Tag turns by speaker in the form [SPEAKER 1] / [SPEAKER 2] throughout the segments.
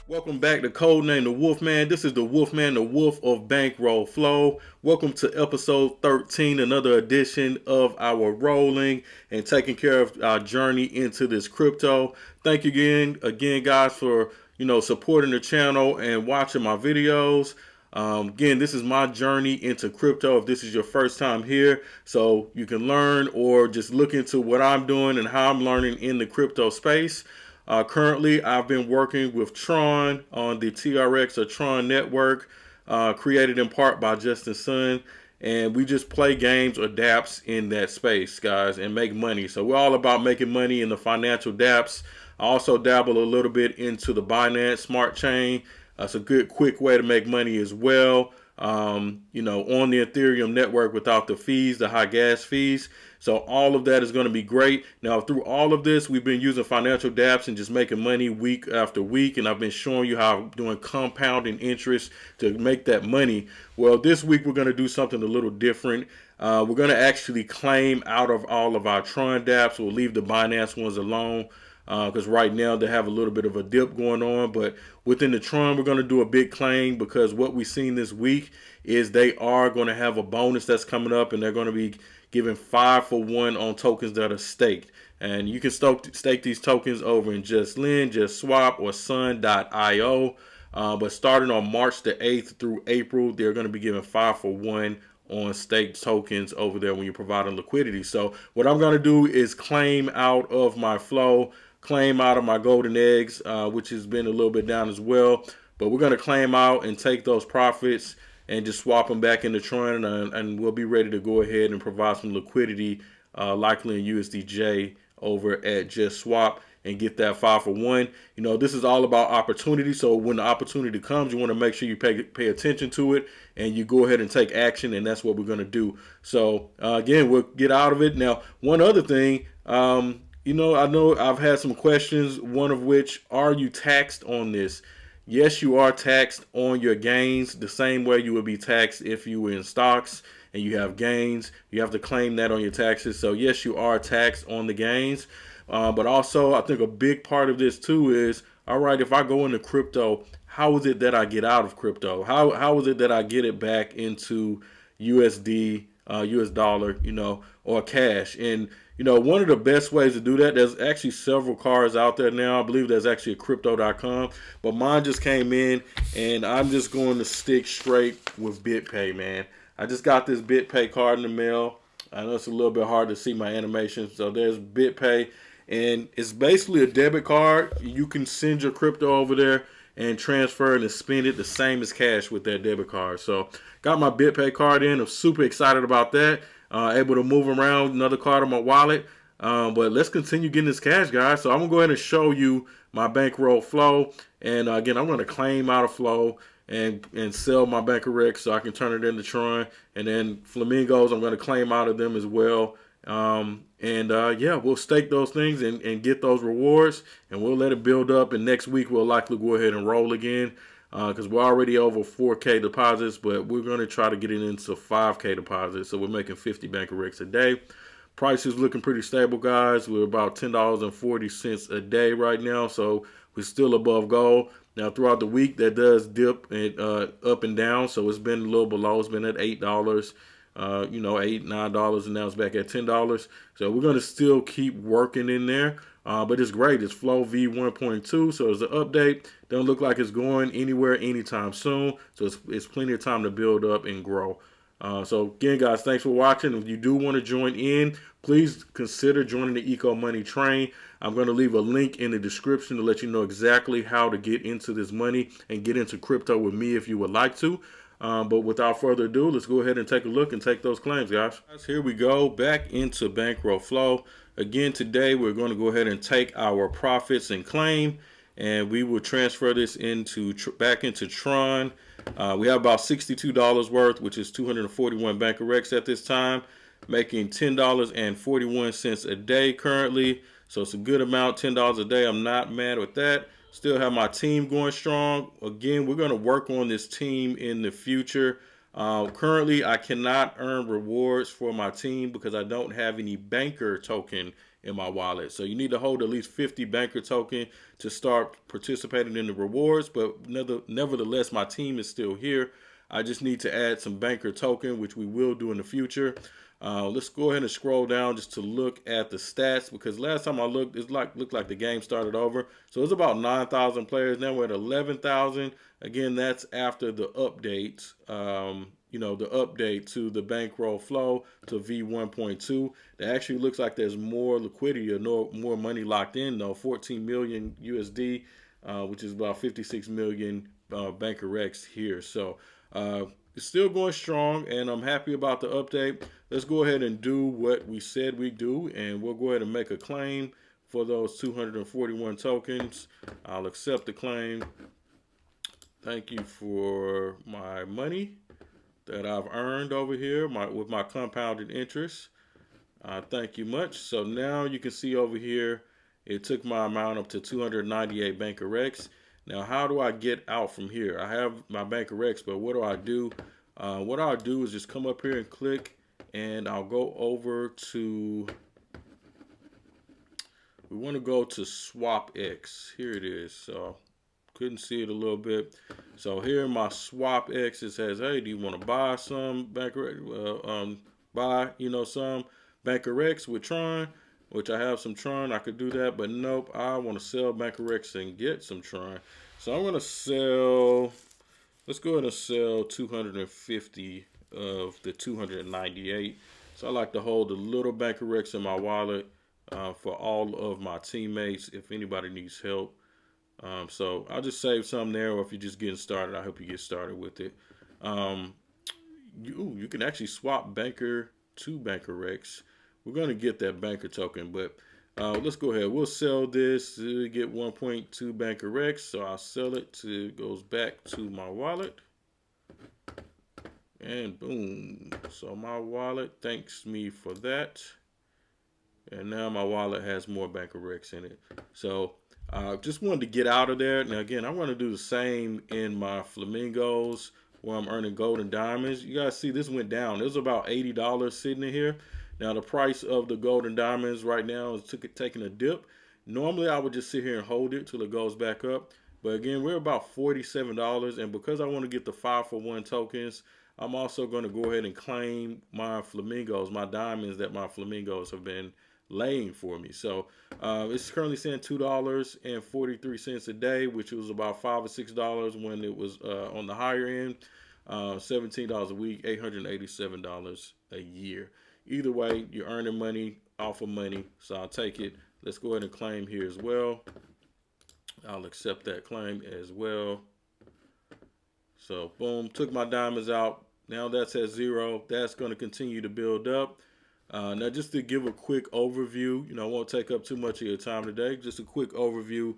[SPEAKER 1] Welcome back to Codename the Wolfman. This is the Wolfman, the Wolf of Bankroll Flow. Welcome to episode 13, another edition of our rolling and taking care of our journey into this crypto. Thank you again, guys, for supporting the channel and watching my videos. Again, this is my journey into crypto. If this is your first time here, so you can learn or just look into what I'm doing and how I'm learning in the crypto space. Currently, I've been working with Tron on the TRX or Tron network, created in part by Justin Sun. And we just play games or dApps in that space, guys, and make money. So we're all about making money in the financial dApps. I also dabble a little bit into the Binance Smart Chain. It's a good, quick way to make money as well. On the Ethereum network without the fees, the high gas fees. So all of that is going to be great. Now, through all of this, we've been using financial dApps and just making money week after week. And I've been showing you how I'm doing compounding interest to make that money. Well, this week, we're going to do something a little different. We're going to actually claim out of all of our Tron dApps. We'll leave the Binance ones alone, because right now they have a little bit of a dip going on. But within the Tron, we're going to do a big claim, because what we've seen this week is they are going to have a bonus that's coming up, and they're going to be giving 5-for-1 on tokens that are staked. And you can stake these tokens over in Just Lend, Just Swap, or Sun.io. But starting on March the 8th through April, they're going to be giving 5-for-1 on staked tokens over there when you're providing liquidity. So what I'm going to do is claim out of my flow, claim out of my golden eggs, which has been a little bit down as well. But we're going to claim out and take those profits and just swap them back into Tron, and we'll be ready to go ahead and provide some liquidity, likely in USDJ over at Just Swap, and get that 5-for-1. This is all about opportunity. So when the opportunity comes, you want to make sure you pay attention to it and you go ahead and take action, and that's what we're going to do. So again, we'll get out of it. Now, one other thing, I know I've had some questions, one of which, are you taxed on this? Yes, you are taxed on your gains the same way you would be taxed if you were in stocks and you have gains. You have to claim that on your taxes. So yes, you are taxed on the gains. But also, I think a big part of this too is, all right, if I go into crypto, how is it that I get out of crypto? How is it that I get it back into USD, US dollar, or cash? And one of the best ways to do that, there's actually several cards out there now. I believe there's actually a crypto.com, but mine just came in, and I'm just going to stick straight with BitPay, man. I just got this BitPay card in the mail. I know it's a little bit hard to see my animation. So there's BitPay, and it's basically a debit card. You can send your crypto over there and transfer and spend it the same as cash with that debit card. So got my BitPay card in. I'm super excited about that. Able to move around another card in my wallet. But let's continue getting this cash, guys. So I'm going to go ahead and show you my bankroll flow. And again, I'm going to claim out of flow and sell my bankerx so I can turn it into Tron. And then flamingos, I'm going to claim out of them as well. Yeah, we'll stake those things and get those rewards. And we'll let it build up. And next week, we'll likely go ahead and roll again, because we're already over 4K deposits, but we're going to try to get it into 5K deposits. So we're making 50 bankerx a day. Price is looking pretty stable, guys. We're about $10.40 a day right now, so we're still above goal. Now, throughout the week, that does dip and, up and down, so it's been a little below. It's been at $8, $8, $9, and now it's back at $10. So we're going to still keep working in there. But it's great. It's Flow V1.2, so it's an update. Doesn't look like it's going anywhere anytime soon. So it's plenty of time to build up and grow. So again, guys, thanks for watching. If you do want to join in, please consider joining the Eco Money train. I'm going to leave a link in the description to let you know exactly how to get into this money and get into crypto with me if you would like to. But without further ado, let's go ahead and take a look and take those claims, guys. Here we go, back into bankroll flow. Again, today we're going to go ahead and take our profits and claim, and we will transfer this back into Tron. We have about $62 worth, which is 241 bankerx at this time, making $10.41 a day currently. So it's a good amount, $10 a day. I'm not mad with that. Still have my team going strong. Again, we're going to work on this team in the future. Currently, I cannot earn rewards for my team because I don't have any banker token in my wallet. So you need to hold at least 50 banker token to start participating in the rewards. But nevertheless, my team is still here. I just need to add some banker token, which we will do in the future. Let's go ahead and scroll down just to look at the stats, because last time I looked, looked like the game started over. So it's about 9,000 players. Now we're at 11,000. Again, that's after the update. The update to the bankroll flow to V1.2. That actually looks like there's more liquidity or more money locked in though. 14 million USD, which is about 56 million bankerx here. So it's still going strong, and I'm happy about the update. Let's go ahead and do what we said we do, and we'll go ahead and make a claim for those 241 tokens. I'll accept the claim. Thank you for my money that I've earned over here with my compounded interest. Thank you much. So now you can see over here, it took my amount up to 298 bankerx. Now, how do I get out from here? I have my bankerx, but what do I do? What I'll do is just come up here and click, and I'll go over to, we want to go to swapx. Here it is. So couldn't see it a little bit. So here in my swapx, it says, hey, do you want to buy some bankerx? Buy, some bankerx with Tron, which I have some Tron. I could do that, but nope. I want to sell bankerx and get some Tron. So I'm going to sell, let's go ahead and sell 250 of the 298. So I like to hold a little bankerx in my wallet for all of my teammates if anybody needs help. So I'll just save some there, or if you're just getting started, I hope you get started with it. You can actually swap banker to bankerx. We're going to get that banker token, but let's go ahead. We'll sell this to get 1.2 bankerx. So I'll sell it to, it goes back to my wallet. And boom. So my wallet thanks me for that. And now my wallet has more bankerx in it. So just wanted to get out of there. Now, again, I want to do the same in my flamingos where I'm earning gold and diamonds. You guys see this went down. It was about $80 sitting in here. Now, the price of the gold and diamonds right now is taking a dip. Normally, I would just sit here and hold it till it goes back up. But again, we're about $47. And because I want to get the 5-for-1 tokens, I'm also going to go ahead and claim my flamingos, my diamonds that my flamingos have been laying for me. So it's currently saying $2.43 a day, which was about $5 or $6 when it was on the higher end. $17 a week, $887 a year. Either way, you're earning money off of money, so I'll take it. Let's go ahead and claim here as well. I'll accept that claim as well. So boom, took my diamonds out. Now that's at 0. That's going to continue to build up. Now, just to give a quick overview, I won't take up too much of your time today. Just a quick overview.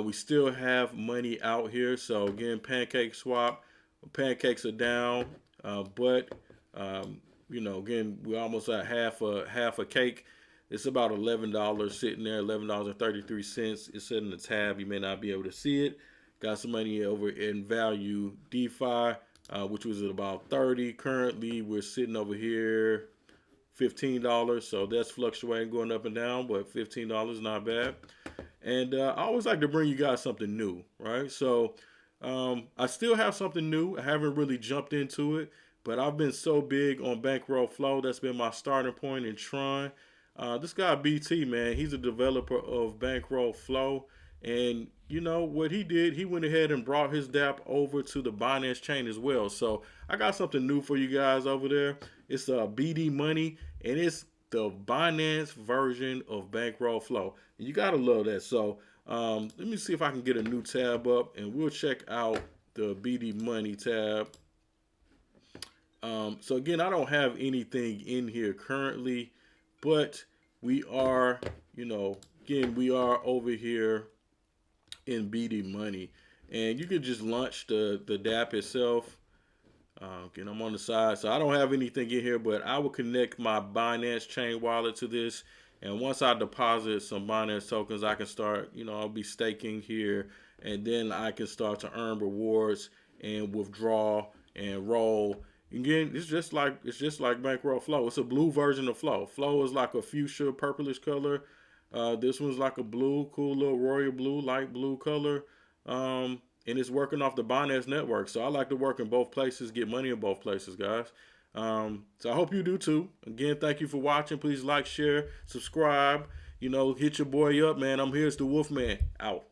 [SPEAKER 1] We still have money out here. So again, pancake swap. Pancakes are down, but again, we're almost at half a cake. It's about $11 sitting there, $11.33. It's sitting in the tab. You may not be able to see it. Got some money over in value DeFi, which was at about 30. Currently, we're sitting over here $15. So that's fluctuating, going up and down, but $15 not bad. And I always like to bring you guys something new, right? So I still have something new. I haven't really jumped into it, but I've been so big on bankroll flow. That's been my starting point in Tron. This guy BT, man, he's a developer of bankroll flow. And you know what he did? He went ahead and brought his Dapp over to the Binance chain as well. So I got something new for you guys over there. It's BD Money, and it's the Binance version of bankroll flow. And you gotta love that. So let me see if I can get a new tab up, and we'll check out the BD Money tab. So again, I don't have anything in here currently, but we are, again, we are over here in BD Money, and you can just launch the Dapp itself. Again, I'm on the side, so I don't have anything in here, but I will connect my Binance chain wallet to this, and once I deposit some Binance tokens, I can start, I'll be staking here, and then I can start to earn rewards and withdraw and roll Again, it's just like bankroll flow. It's a blue version of flow. Flow is like a fuchsia purplish color. This one's like a blue, cool little royal blue, light blue color. And it's working off the Binance network. So I like to work in both places, get money in both places, guys. So I hope you do too. Again, thank you for watching. Please like, share, subscribe. Hit your boy up, man. I'm here as the Wolfman. Out.